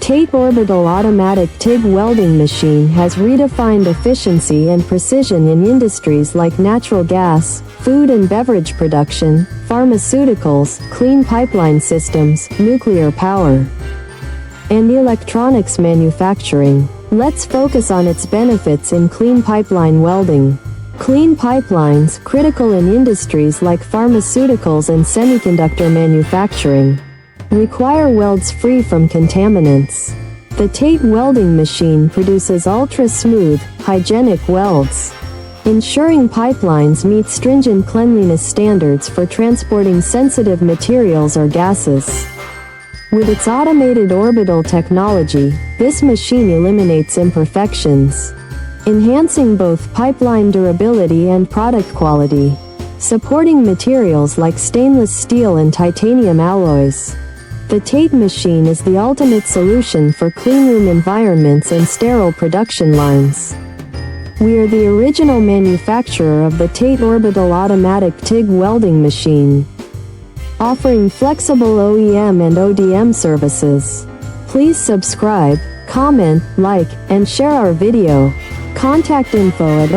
TATE Orbital Automatic TIG Welding Machine has redefined efficiency and precision in industries like natural gas, food and beverage production, pharmaceuticals, clean pipeline systems, nuclear power, and electronics manufacturing. Let's focus on its benefits in clean pipeline welding. Clean pipelines, critical in industries like pharmaceuticals and semiconductor manufacturing, require welds free from contaminants. The TATE welding machine produces ultra-smooth, hygienic welds, ensuring pipelines meet stringent cleanliness standards for transporting sensitive materials or gases. With its automated orbital technology, this machine eliminates imperfections, enhancing both pipeline durability and product quality, supporting materials like stainless steel and titanium alloys. The TATE machine is the ultimate solution for cleanroom environments and sterile production lines. We are the original manufacturer of the TATE Orbital Automatic TIG Welding Machine, offering flexible OEM and ODM services. Please subscribe, comment, like, and share our video. Contact info at